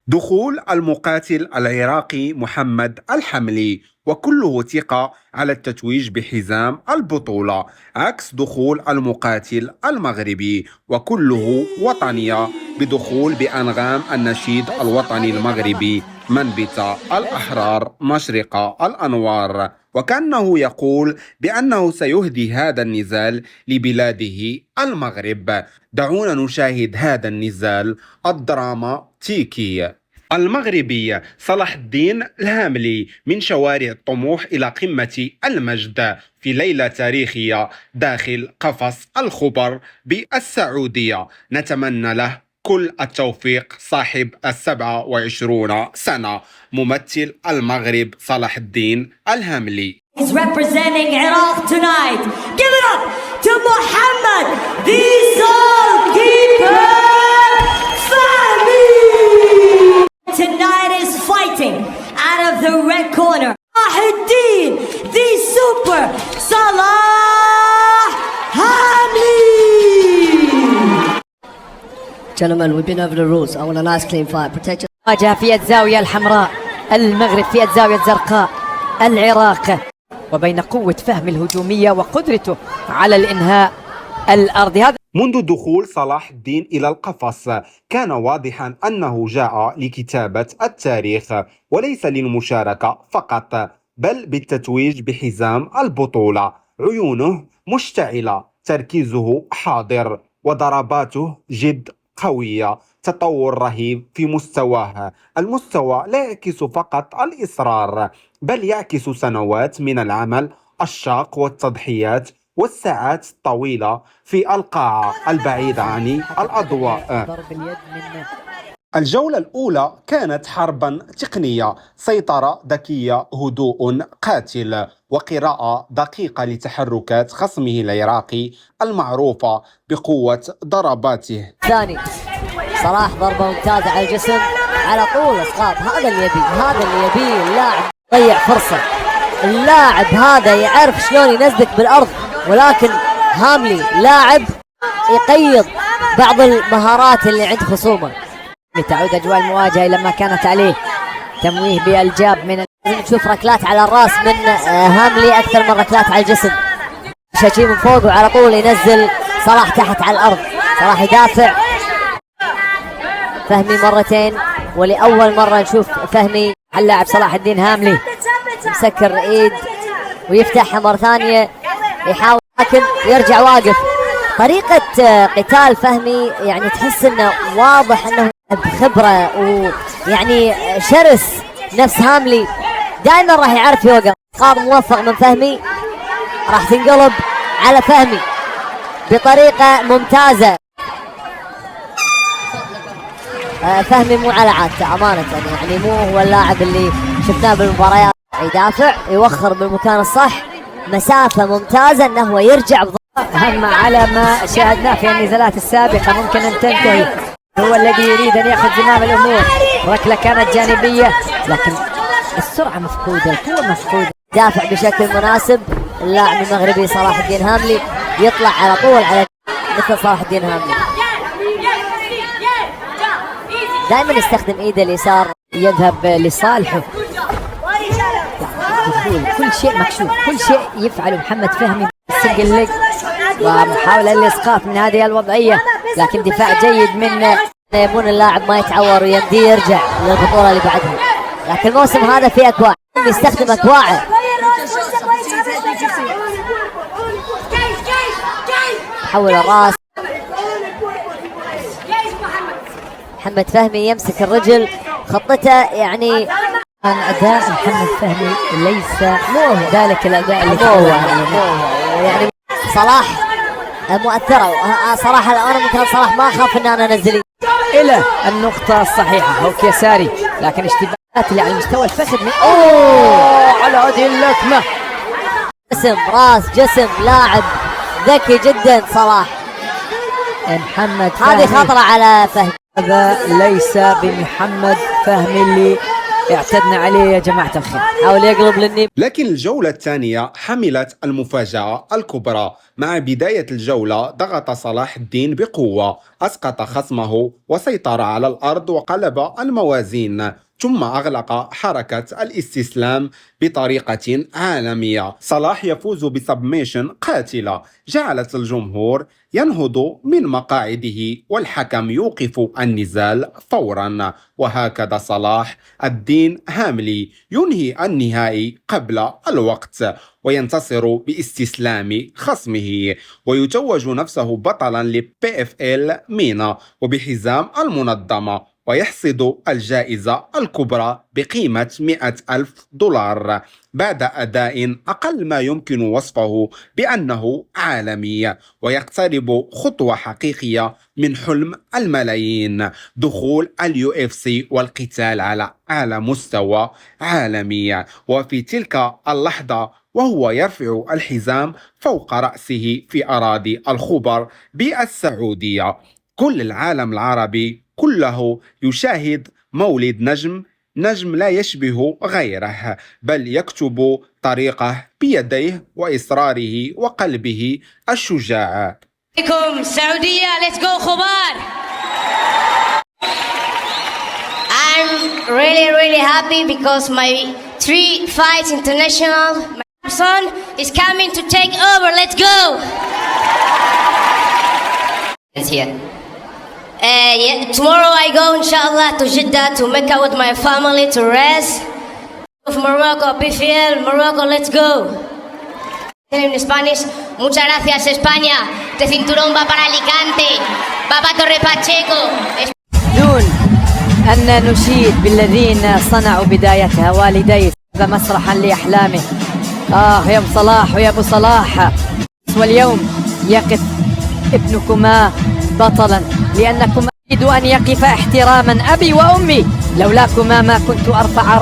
دخول المقاتل العراقي محمد الحملي وكله ثقة على التتويج بحزام البطولة، عكس دخول المقاتل المغربي وكله وطنية بدخول بأنغام النشيد الوطني المغربي منبت الأحرار مشرق الأنوار، وكأنه يقول بأنه سيهدي هذا النزال لبلاده المغرب. دعونا نشاهد هذا النزال الدراماتيكي. المغربي صلاح الدين الهاملي من شوارع الطموح إلى قمة المجد في ليلة تاريخية داخل قفص الخبر بالسعودية. نتمنى له كل التوفيق صاحب 27 سنة، ممثل المغرب صلاح الدين الهاملي. He's representing Iraq tonight. Give it up to Muhammad, the Soulkeeper Fahmy. Tonight is fighting out of the red corner. Salah the Super Salah Hamli. Gentlemen, we've been over the rules. I want a nice clean fight. Protect your... واجه في الزاوية الحمراء المغرب في الزاوية الزرقاء العراق، وبين قوة فهم الهجومية وقدرته على الإنهاء الأرضي. هذا منذ دخول صلاح الدين إلى القفص كان واضحا أنه جاء لكتابة التاريخ وليس للمشاركة فقط، بل بالتتويج بحزام البطولة. عيونه مشتعلة، تركيزه حاضر، وضرباته جد قوية، تطور رهيب في مستواه. المستوى لا يعكس فقط الإصرار، بل يعكس سنوات من العمل الشاق والتضحيات والساعات الطويلة في القاعة البعيدة عن الأضواء. ضرب اليد من الجولة الأولى كانت حربا تقنية، سيطرة ذكية، هدوء قاتل، وقراءة دقيقة لتحركات خصمه العراقي المعروفة بقوة ضرباته. ثاني صلاح ضربة ممتازة على الجسم على طول اسقاط. هذا اللي يبيه اللاعب. ضيع فرصة اللاعب هذا، يعرف شلون ينزلك بالأرض، ولكن هاملي لاعب يقيض بعض المهارات اللي عند خصومه. تعود أجواء المواجهة إلى ما كانت عليه. تمويه بالجاب من نشوف ركلات على الراس من هاملي أكثر من ركلات على الجسم. شاشي من فوق وعلى طول ينزل صلاح تحت على الأرض. صلاح يدافع. فهمي مرتين، ولأول مرة نشوف فهمي اللاعب صلاح الدين هاملي مسكر ايد ويفتحها مرة ثانية، يحاول لكن يرجع واقف. طريقة قتال فهمي يعني تحس انه واضح انه بخبرة ويعني شرس. نفس هاملي دائما راح يعرف يوقف. قام موفق من فهمي، راح تنقلب على فهمي بطريقة ممتازة. فهمي مو على عادته أمانة، يعني مو هو اللاعب اللي شفناه بالمباريات. يدافع، يوخر بالمكان الصح، مسافة ممتازة انه هو يرجع هم على ما شاهدناه في النزالات السابقة ممكن أن تنتهي. هو الذي يريد أن يأخذ زمام الأمور. ركلة كانت جانبية لكن السرعة مفقودة، القوة مفقودة. دافع بشكل مناسب اللاعب المغربي صلاح الدين هاملي، يطلع على طول على مثل صلاح الدين هاملي. دائما يستخدم ايده اليسار، يذهب لصالحه. كل شيء مكشوف، كل شيء يفعله محمد فهمي بالسنجل ليج، ومحاولة للإسقاط من هذه الوضعية، لكن دفاع جيد من يبون اللاعب ما يتعور ويمديه يرجع للبطولة اللي بعدها. لكن الموسم هذا في أكواع، يستخدم أكواعه. حول الراس. محمد فهمي يمسك الرجل، خطته يعني أداء محمد فهمي ليس مو ذلك الأداء اللي هو يعني صلاح مؤثرة صراحة. أنا مثل صلاح ما أخاف إن أنا أنزل إلى النقطة الصحيحة. هوك يساري، لكن اشتباهات اللي على المستوى الفخذ. على هذه اللكمة. جسم راس جسم، لاعب ذكي جدا صلاح. محمد فهمي هذه خطرة على فهمي. هذا ليس بمحمد فهمي اللي اعتدنا عليه يا جماعة الخير. حاول يقلب للنيب. لكن الجولة الثانية حملت المفاجأة الكبرى. مع بداية الجولة ضغط صلاح الدين بقوة، أسقط خصمه وسيطر على الأرض وقلب الموازين، ثم أغلق حركة الاستسلام بطريقة عالمية. صلاح يفوز بسبميشن قاتلة جعلت الجمهور ينهض من مقاعده والحكم يوقف النزال فورا. وهكذا صلاح الدين هاملي ينهي النهائي قبل الوقت وينتصر باستسلام خصمه، ويتوج نفسه بطلا لPFL مينا وبحزام المنظمة، ويحصد الجائزة الكبرى بقيمة $100,000 بعد أداء أقل ما يمكن وصفه بأنه عالمي، ويقترب خطوة حقيقية من حلم الملايين: دخول UFC والقتال على أعلى مستوى عالمي. وفي تلك اللحظة وهو يرفع الحزام فوق رأسه في أراضي الخبر بالسعودية، كل العالم العربي كله يشاهد مولد نجم لا يشبه غيره، بل يكتب طريقه بيديه وإصراره وقلبه الشجاع. سعودية let's go خبر. I'm really happy because my 3 fights international, my son is coming to take over. Let's go. It's here. Tomorrow I go inshallah to Jeddah to Mecca with my family to rest. Of Morocco, PFL, Morocco, let's go. En Spanish, muchas gracias España. Este cinturón va para Alicante, va para Torre Pacheco. دون أن نشيد بالذين صنعوا بدايتها والدي هذا مسرحا لأحلامه. يا أبو صلاح ويا أبو صلاح، واليوم يقف ابنكما بطلا لأنكما أريد أن يقف احتراما أبي وأمي، لولاكما ما كنت أرفع